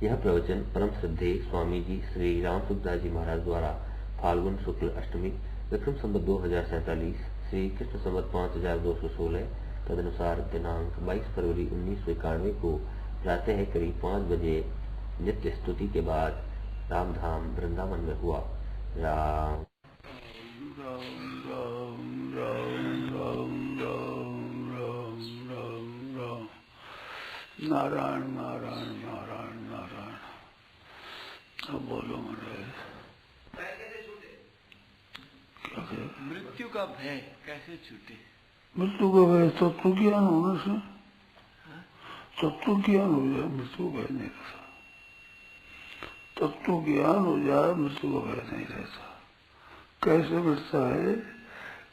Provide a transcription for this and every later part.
यह प्रवचन परम श्रद्धेय स्वामी जी श्री राम सुखदास जी महाराज द्वारा फाल्गुन शुक्ल अष्टमी विक्रम संवत 2047 श्री कृष्ण संवत 5216 तदनुसार दिनांक 22 फरवरी 1991 को प्रातः करीब 5 बजे नित्य स्तुति के बाद रामधाम वृंदावन में हुआ। राम नारायण नारायण नारायण नारायण। अब बोलो महाराज, मृत्यु का भय कैसे छूटे? मृत्यु का भय तत्व ज्ञान होने से, तत्व ज्ञान हो जाए मृत्यु भय नहीं रहता। तत्व ज्ञान हो जाए मृत्यु का भय नहीं रहता। कैसे मिटता है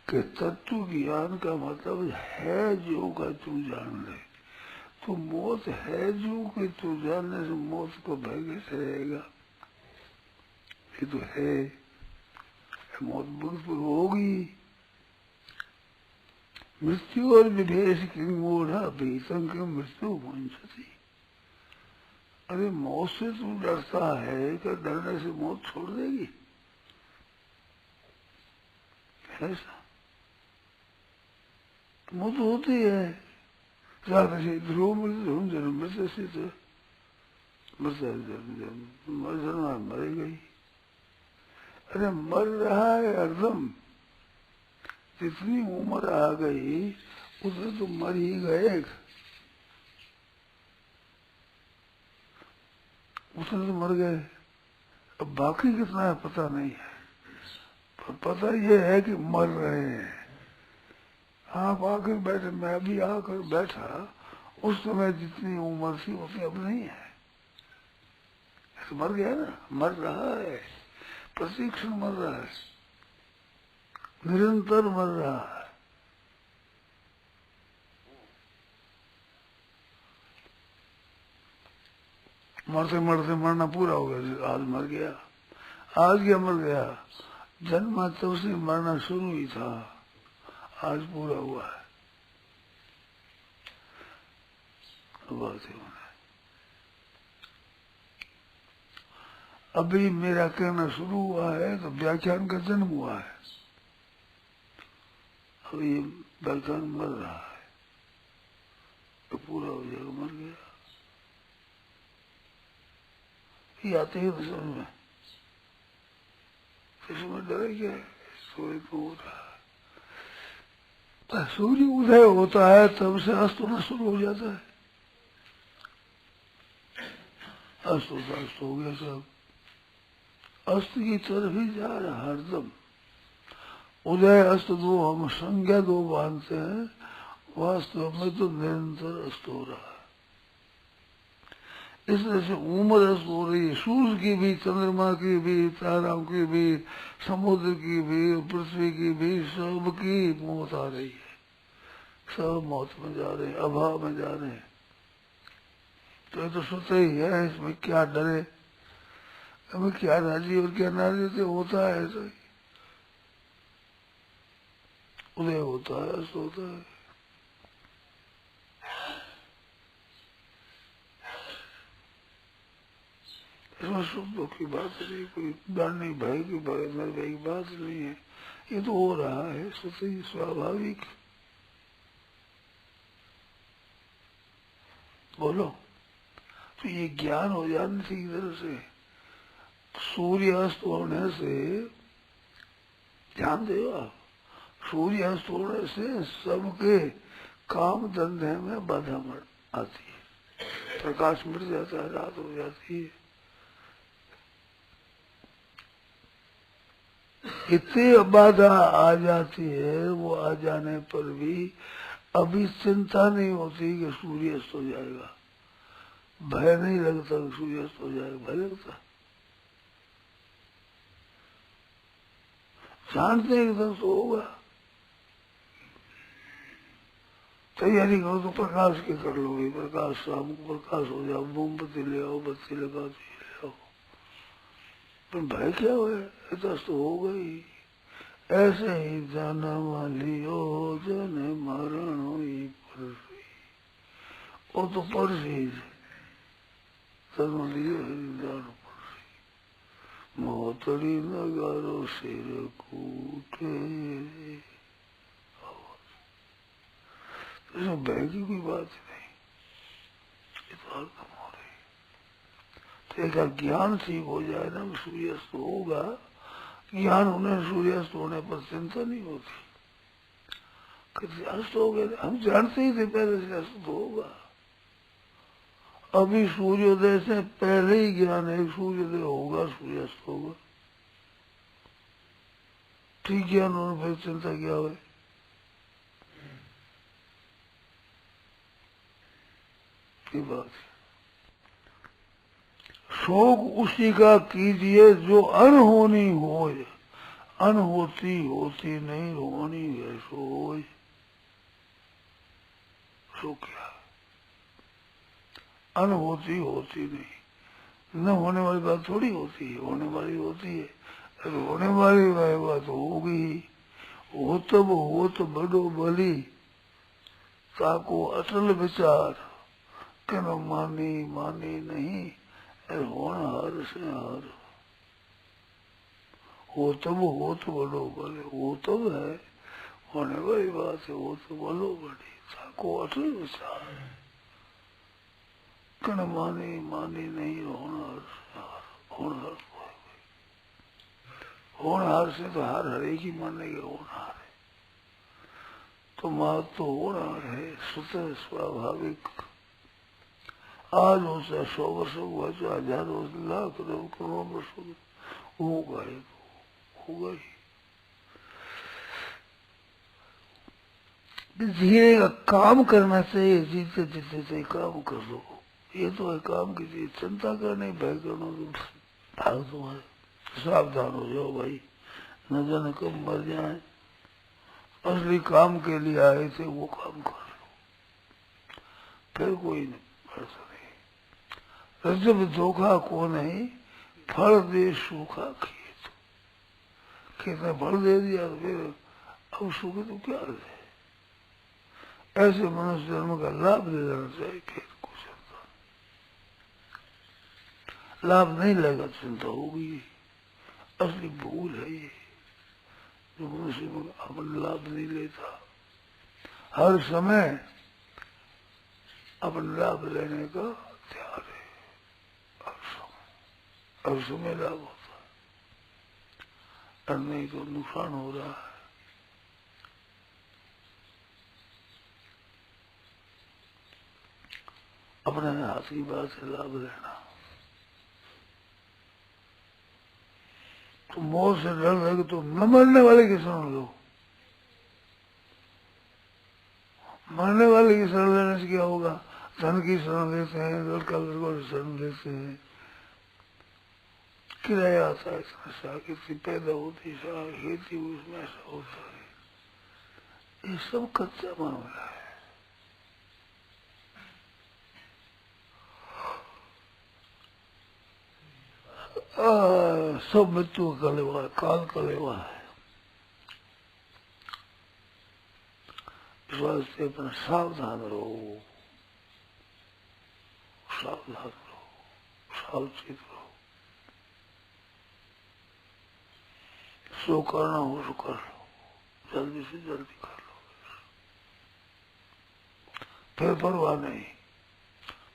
कि तत्व ज्ञान का मतलब है जो का तू जान ले। तो मौत है जो कि तू जानने से मौत को भय कैसे रहेगा? ये तो है, मौत बिल्कुल होगी। मृत्यु और विदेश की मूढ़ा भीतंग की मृत्यु वंशती। अरे मौत से तू डरता है कि डरने से मौत छोड़ देगी? ऐसा मौत होती है। ध्रुव मृत्यु जन्म मृत्यु से मर मरेगी। अरे मर रहा है हरदम। जितनी उम्र आ गई उतने तो मर ही गए, उतने तो मर गए। अब बाकी कितना है पता नहीं है, पर पता ये है कि मर रहे हैं। आप आकर बैठे, मैं अभी आकर बैठा, उस समय जितनी उम्र थी उतनी अब नहीं है। तो मर गया ना, मर रहा है, प्रतीक्षण मर रहा है, निरंतर मर रहा है। मरते मरते मरना पूरा हो गया। आज मर गया, आज क्या मर गया? जन्मा तब से मरना शुरू ही था, आज पूरा हुआ है। बात है अभी मेरा कहना शुरू हुआ है तो व्याख्यान का जन्म हुआ है। अब ये व्याख्यान मर रहा है तो पूरा हो जाएगा। मर गया ये आते ही तो समझ में, इसमें डरे क्या? सूर्य को हो रहा है, सूर्य उदय होता है तब से अस्त होना शुरू हो जाता है। अस्त होता अस्त हो गया सब, अस्त की तरफ ही जा रहा हरदम। उदय अस्त दो हम संज्ञा दो बांधते हैं, वास्तव में तो निरंतर अस्त हो रहा है। इस तरह से उम्र अस्त हो रही है, सूर्य की भी, चंद्रमा की भी, ताराओं की भी, समुद्र की भी, पृथ्वी की भी, सबकी मौत आ रही है। सब मौत में जा रहे हैं, अभाव में जा रहे हैं। तो ये तो सोचा ही है, इसमें क्या डरे, हमें क्या राजी और क्या नाराजी से होता है। ऐसा ही उदय होता है, अस्त होता है। इसमें सुख दुख की बात नहीं, कोई डरने भय की भय की बात नहीं है। ये तो हो रहा है सही स्वाभाविक। बोलो, तो ये ज्ञान हो जाने से इधर से सूर्यास्त होने से, ध्यान दो आप, सूर्यास्त होने से सबके काम धंधे में बाधा आती है। प्रकाश मिट जाता है, रात हो जाती है। इतनी बाधा आ जाती है, वो आ जाने पर भी अभी चिंता नहीं होती कि सूर्य अस्त हो जाएगा। भय नहीं लगता कि सूर्य अस्त हो जाएगा, भय लगता। जानते हैं एकदम तो होगा। तैयारी करो तो प्रकाश की कर लो, प्रकाश शाम को प्रकाश हो जाओ, मोमबत्ती ले आओ, बत्ती लगा ले आओ। पर भय क्या हुआ? इतना तो हो गई। ऐसे ही जन्म लियो जन मरण हुई परसी, वो तो परसी तनु लिए हरिदान मोतड़ी नगारो सिर कूटे। इसमें भय की कोई बात नहीं, ये तो हरदम हो रही। तो एक ज्ञान ठीक हो जाए ना, सूर्यास्त होगा, ज्ञान होने सूर्यास्त होने पर चिंता नहीं होती। अस्त हो गए, हम जानते ही थे पहले से अस्त होगा। अभी सूर्योदय से पहले ही ज्ञान है, सूर्योदय होगा, सूर्यास्त होगा। ठीक ज्ञान होने फिर चिंता क्या है? की बात है। शोक उसी का कीजिए जो अनहोनी होय, अनहोती होती नहीं होनी है सोय। शोक क्या है? अनहोती होती नहीं, न होने वाली बात थोड़ी होती है, होने वाली होती है। अगर होने वाली बात होगी, हो तब हो तो बड़ो बली, ताको अटल विचार, कन मानी मानी नहीं, होना हर से हर। हो तब हो तो बड़ो बले, वो तब है, होने वाली बात है, वो तो बलो बड़ी, ताको अटल विचार, कन मानी मानी नहीं, होना हर से हर। होना हर होनहार से तो हर एक ही मानेगा होनहार है। तो मात तो होना है स्वतः स्वाभाविक। आज हो चाहे 100 वर्ष हुआ, चाहे 1000 वर्ष, लाख करोड़ वर्ष होगा ही, होगा ही। धीरे का काम करना चाहिए, जीते जीते चाहिए काम कर लो। ये तो है काम की चीज, चिंता करने भय करना तो भाग तुम्हारे। सावधान हो जाओ भाई, न जाने कब मर जाए। असली काम के लिए आए थे वो काम कर लो, फिर कोई नहीं ऐसा नहीं। रजब धोखा को नहीं, फल दे सूखा खेत। खेत ने फल दे दिया तो फिर अब सूखे तो क्या दे। ऐसे मनुष्य जन्म का लाभ ले लेना चाहिए, फिर कुछ लाभ नहीं लेगा चिंता होगी। असली भूल है ये, जो मनुष्य अपन लाभ नहीं लेता। हर समय अपन लाभ लेने का तैयार है, हर समय लाभ होता है, और नहीं तो नुकसान हो रहा है। अपने हाथ की बात से लाभ लेना। तो मौत से डर लगे तो न मरने वाले की शरण लो। मरने वाले की शरण लेने से क्या होगा? धन की शरण लेते हैं, लड़का लड़कों की शरण लेते हैं, किराया आता है, ऐसा खेती पैदा होती है, खेती उसमें ऐसा होता है। ये सब कच्चा मामला है। सब मृत्यु का कलेवा है, काल कलेवा है। इस वास्ते अपना सावधान रहो, सावधान रहो, सावचेत रहो। सो करना हो सो कर लो, जल्दी से जल्दी कर लो, फिर परवाह नहीं।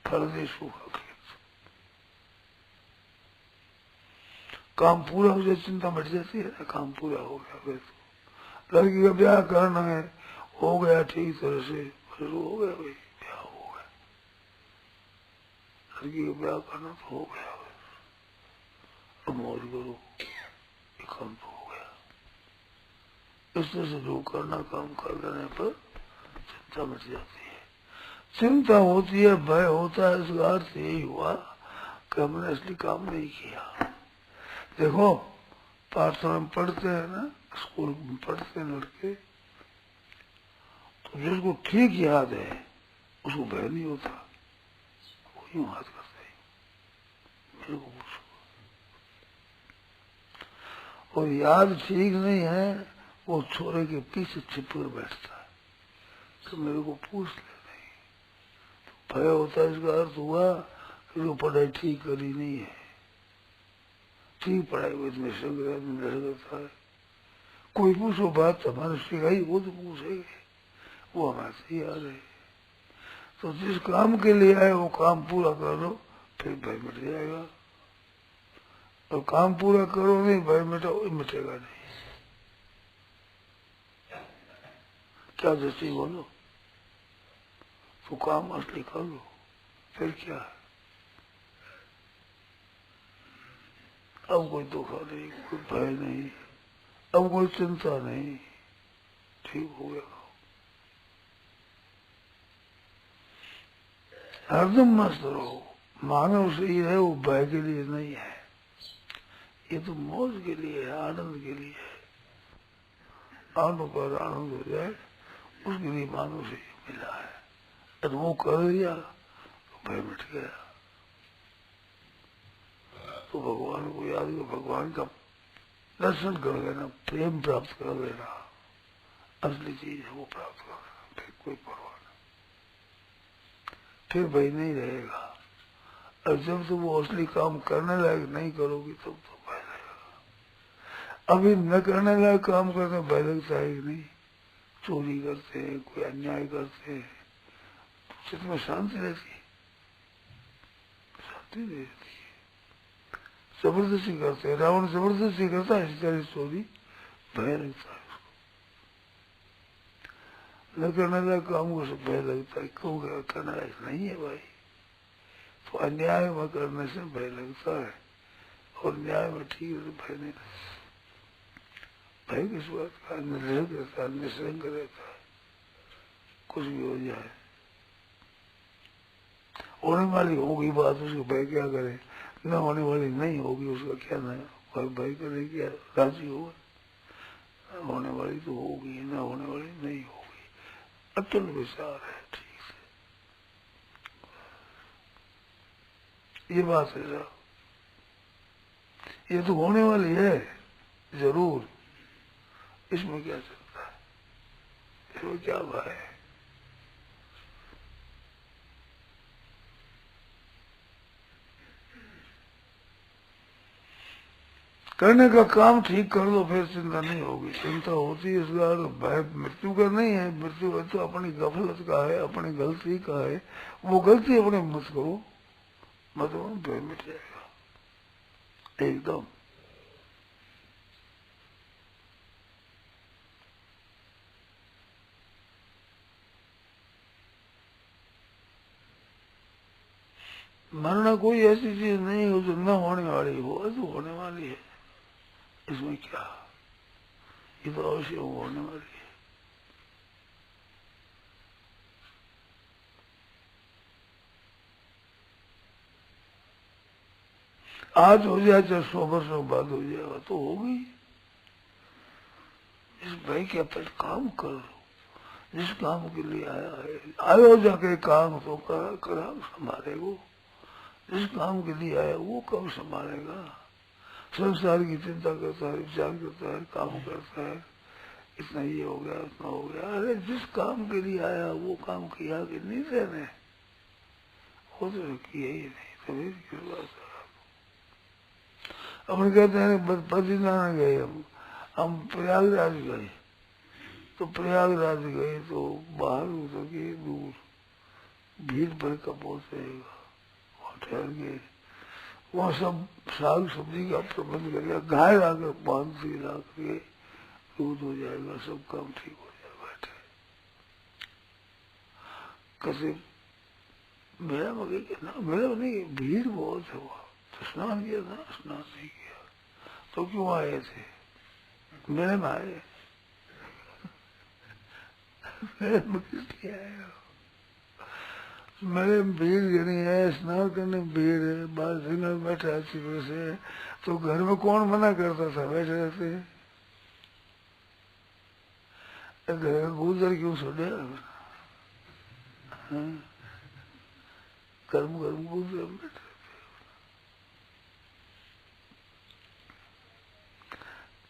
फल दे सूखा खेत। काम पूरा हो जाए चिंता मिट जाती है ना, काम पूरा हो गया फिर तो लड़की का ब्याह करना है, हो गया ठीक तरह से, फिर हो गया भाई, ब्याह हो गया। लड़की का ब्याह करना तो हो गया, अब मौज करो, ये काम तो हो गया। इस तरह से जो करना काम कर लेने पर चिंता मिट जाती है। चिंता होती है, भय होता है, इसका अर्थ यही हुआ कि हमने असली काम नहीं किया। देखो पाठशाला में पढ़ते हैं ना, स्कूल में पढ़ते हैं लड़के, तो जिसको ठीक याद है उसको भय नहीं होता, वो यूं हाथ करता है, मेरे को पूछो। और याद ठीक नहीं है, वो छोरे के पीछे छिपकर बैठता है तो मेरे को पूछ ले नहीं। तो भय होता है, इसका अर्थ हुआ जो पढ़ाई ठीक करी नहीं है, ठीक पढ़ाई हुई में संग्रह में रह जाता है। कोई पूछो बात हमारे सिखाई वो तो पूछेंगे, वो हमारे तैयार है। तो जिस काम के लिए आए वो काम पूरा कर लो, फिर भय मिट जाएगा। और काम पूरा करो नहीं, भय मिटाओ, मिटेगा नहीं। क्या जैसी बोलो तो काम असली कर लो, फिर क्या है। अब कोई दुख नहीं, कोई भय नहीं, अब कोई चिंता नहीं, ठीक हो गया। हरदम मस्त रहो। मानव शरीर है वो भय के लिए नहीं है, ये तो मौज के लिए है, आनंद के लिए है। आनंद पर आनंद हो जाए उसके लिए मानव शरीर मिला है। यदि वो कर दिया तो भय मिट गया। तो भगवान को याद करो, भगवान का दर्शन कर लेना, प्रेम प्राप्त कर लेना, असली चीज है वो प्राप्त कर लेना, फिर कोई परवाह नहीं, फिर भय नहीं रहेगा। और जब तुम वो असली काम करने लायक नहीं करोगी तब तो भय लगेगा। अभी न करने लायक काम करने भय लगता है कि नहीं। चोरी करते हैं, कोई अन्याय करते हैं, तो चित्त में शांति रहती है, शांति नहीं रहती है। जबरदस्ती करते हैं, रावण जबरदस्ती करता है इस तरह चोरी, भय लगता है उसको। न करने लायक काम को सब भय लगता है, क्यों करना लायक नहीं है भाई। तो अन्याय में करने से भय लगता है, और न्याय में ठीक है तो भय नहीं लगता। भय किस बात का, निर्भय रहता है, निसंग रहता है, कुछ भी हो जाए। होने वाली होगी बात, उसको भय क्या करे, न होने वाली नहीं होगी उसका क्या नहीं, भय करे क्या, राजी होगा। होने वाली तो होगी, न होने वाली नहीं होगी। अतुल विचार है, ठीक है, ये बात है साहब। ये तो होने वाली है जरूर, इसमें क्या चलता है, इसमें क्या भय है। करने का काम ठीक कर लो, फिर चिंता नहीं होगी। चिंता होती है इसका भय मृत्यु का नहीं है, मृत्यु तो अपनी गफलत का है, अपनी गलती का है। वो गलती अपने मत करो, मतलब भय मिट जाएगा एकदम। मरना कोई ऐसी चीज नहीं हो जो न होने वाली हो, तो होने वाली है, इसमें क्या, ये तो अवश्य होने वाली है। आज हो जाए चाहे 100 वर्षों बाद हो जाएगा तो होगी। इस भाई के अपन काम करो, जिस काम के लिए आया है आयो जाके काम तो करा संभालेगो। जिस काम के लिए आया वो कब संभालेगा। संसार की चिंता करता है, विचार करता है, काम करता है, इतना ये हो गया उतना हो गया। अरे जिस काम के लिए आया वो काम किया कि नहीं रहने, वो तो किया ही नहीं, तभी क्यों बात। अपन कहते हैं बद्रीनाथ गए, हम प्रयागराज गए, तो प्रयागराज गए तो बाहर उतर के दूर भीड़ भर का पहुंचेगा, वहाँ ठहर गए, वहाँ सब साग सब्जी का प्रबंध कर लिया, गाय लाकर बांध दी, ला करके दूध हो जाएगा, सब काम ठीक हो जाएगा। बैठे कैसे मेरा मगर ना, मेरा नहीं, भीड़ बहुत है वहाँ। तो स्नान किया था, स्नान नहीं किया तो क्यों आए थे, मेरे में आए, मेरे में किस लिए आए, मेरे भीड़ गिरी है, स्नान करने में भीड़ है, बाहर सिंगल बैठा अच्छी तरह से, तो घर में कौन मना करता था, बैठे रहते। घर का गुजर क्यों छोड़े, कर्म गुजर बैठे।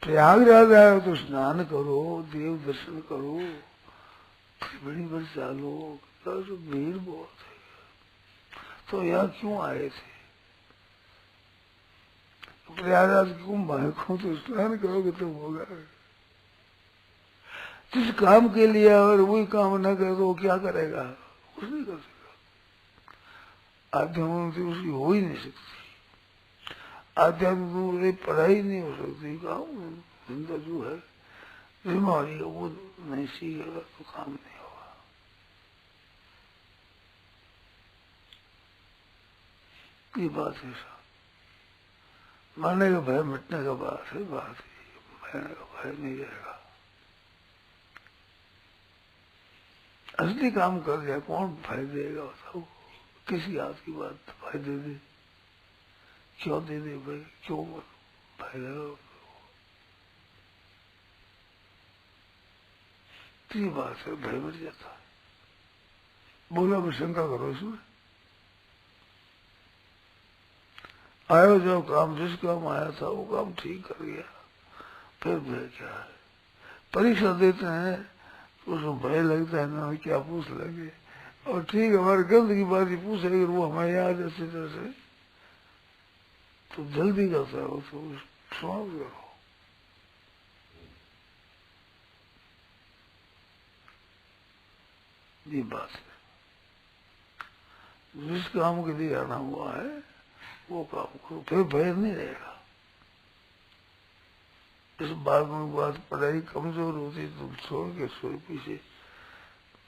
प्रयागराज आए तो स्नान करो, देव दर्शन करो, त्रिवेणी पर चालो, तो भीड़ बहुत है। तो यहाँ क्यों आए थे? प्रयागराज कुंभ आए को तो स्नान करोगे तो होगा। जिस काम के लिए अगर वही काम न करे तो वो क्या करेगा? कुछ नहीं कर सकेगा। आध्यात्म उसकी हो ही नहीं सकती। आध्यात्म पढ़ाई नहीं हो सकती। काम जिंदा जो है बीमारी का वो नहीं सीखेगा तो काम नहीं होगा। ये बात है साहब। मरने का भय मिटने का बात है, बात है मरने का भय नहीं रहेगा। असली काम कर दिया कौन फायदे देगा बताओ? किसी हाथ की बात फायदे दे? क्यों दे दे भाई? क्यों फायदा? तो ये बात है, भय मिट जाता है। बोला मैं शंका करो इसमें। आयो जो काम जिस काम आया था वो काम ठीक कर गया, फिर भय क्या है? परीक्षा देते हैं उसमें भय लगता है ना, क्या पूछ लगे। और ठीक हमारे गंद की बात ही पूछेगी वो हमें याद अच्छी तरह से तो जल्दी करता है वो तो समाप्त करो। ये बात है। जिस काम के लिए आना हुआ है वो काम करो, फिर भय नहीं रहेगा। इस बात में बात पढ़ाई कमजोर होती तो छोड़ के सोए पीछे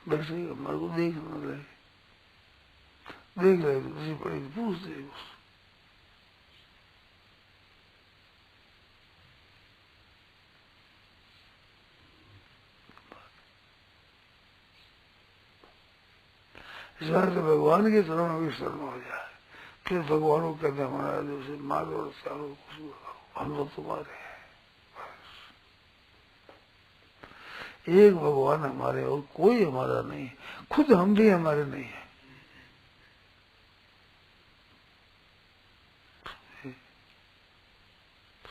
बैठे हमारे को देख न लगे, देख रहे तो किसी पढ़ी पूछ दे बस। इस बार तो भगवान की तरफ भी शरण हो जाए, फिर भगवान को कहते हमारा जैसे मारो और चारो हम लोग तुम्हारे हैं। एक भगवान हमारे और कोई हमारा नहीं, खुद हम भी हमारे नहीं है।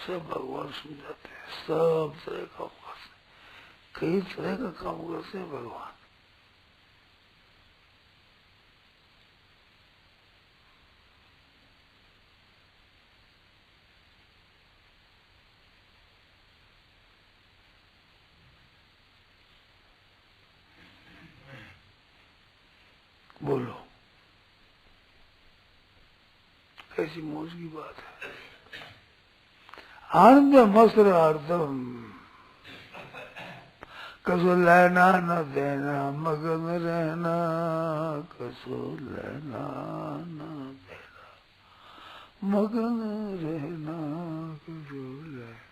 सब भगवान समझाते हैं, सब तरह का काम करते हैं, कई तरह का काम करते हैं भगवान। बोलो कैसी मौज की बात है। आनंद मसरार्थम कसो लेना न देना मगन रहना, कसो लेना न देना मगन रहना, कसो लेना।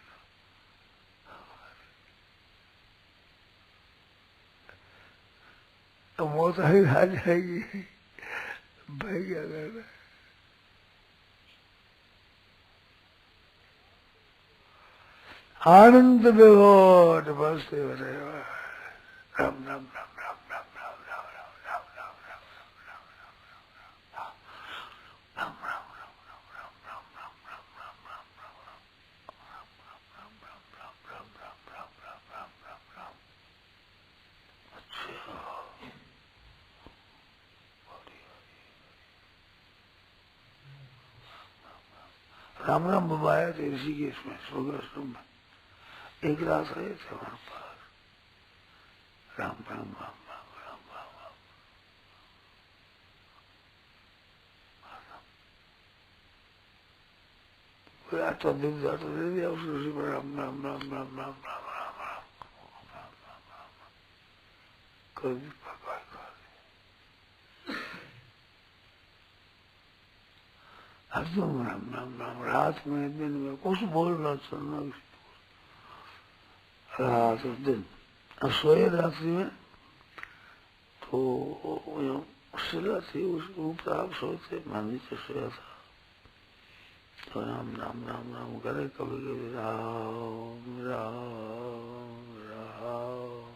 तो मौत आ जाएगी, भाई क्या करना? आनंद विभोर बस राम राम राम राम राम राम राम राम राम राम राम राम बाबा आया थे ऋषिकेश में स्वर्गाश्रम में, एक रात आए थे वहां पर। राम राम राम राम राम राम राम। कोई आता दिन जाता दे दिया उस ऋषि पर राम राम राम राम राम राम राम राम कर दी भगवान कर दी। हरदम राम राम राम, रात में दिन में कुछ बोलना चलना रात और दिन। अब सोए रात्रि में तो शिला थी उसके ऊपर आप सोते, मैं नीचे सोया था तो राम राम राम राम करे, कभी कभी राम राम राम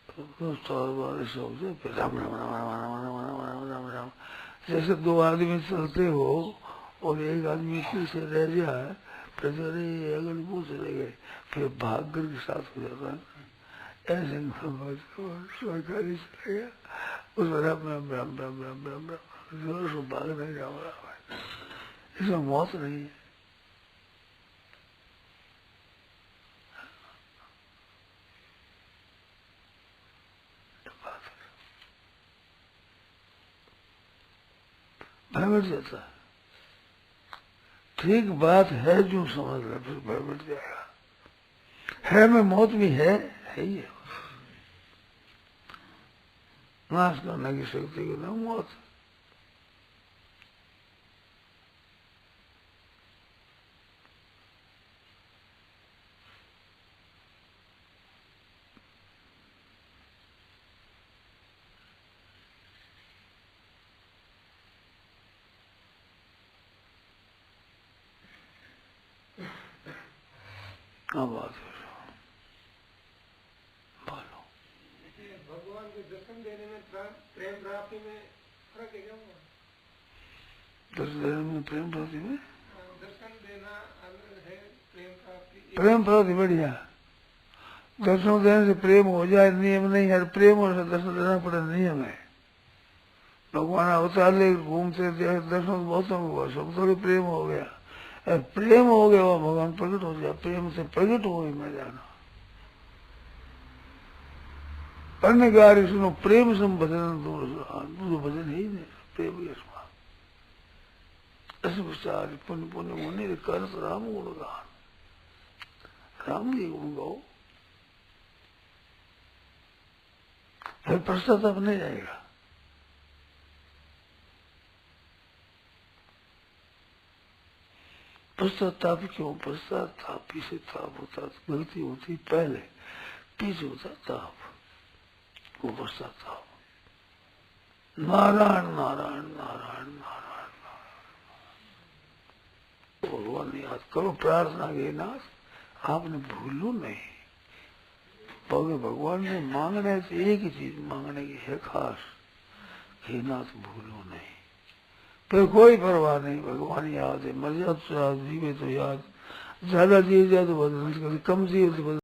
तो बारिश हो जाए, फिर राम राम राम राम राम राम राम राम राम राम। जैसे दो आदमी चलते हो और एक आदमी पीछे रह जाए, फिर अरे अगर वो चले गए फिर भाग कर के साथ हो जाता है। ऐसे सरकारी चला गया उस ब्रह्म ब्रह्म ब्रह्म ब्रह्म ब्रह्म ब्रह्म ब्रह्म जोर से भाग नहीं जा रहा है, इसमें मौत नहीं है। भय मिट जाता है, ठीक बात है जो समझ ले फिर भय मिट जाएगा। है में मौत भी है ही है, नाश करने की शक्ति की ना मौत। क्या बात है, बोलो। भगवान के दर्शन देने में प्रेम प्राप्ति में फर्क है क्या? दर्शन देने में प्रेम प्राप्ति में दर्शन देना अलग है, प्रेम प्राप्ति। प्रेम प्राप्ति बढ़िया, दर्शन देने से प्रेम हो जाए नियम नहीं है, प्रेम और दर्शन देना पड़े नियम है। भगवान अवतार ले घूमते दर्शन बहुतों को हुआ, सब थोड़ी प्रेम हो गया, प्रेम हो गया वो भगवान प्रकट हो गया, प्रेम से प्रकट हो गई मैं जाना। अन्य कार्य सुनो प्रेम सम भजन दूर भजन ही नहीं, प्रेम के समान ऐसे विचार पुण्य पुण्य मुनि कर राम गुण गान, राम जी गुण गाओ, फिर पश्चाताप नहीं जाएगा। पश्चाताप क्यों? पश्चाताप पीछे ताप होता, गलती होती पहले, पीछे होता ताप, वो पश्चाताप। नारायण नारायण नारायण नारायण नारायण, भगवान याद करो, प्रार्थना के नाथ आपने भूलो नहीं। भगवान ने मांगने से एक ही चीज मांगने की है खास, हे नाथ भूलो नहीं, फिर कोई परवाह नहीं, भगवान याद है। मर जाए तो याद, जीवे तो याद, ज्यादा जी जाए तो बदल, कम जी तो बदल।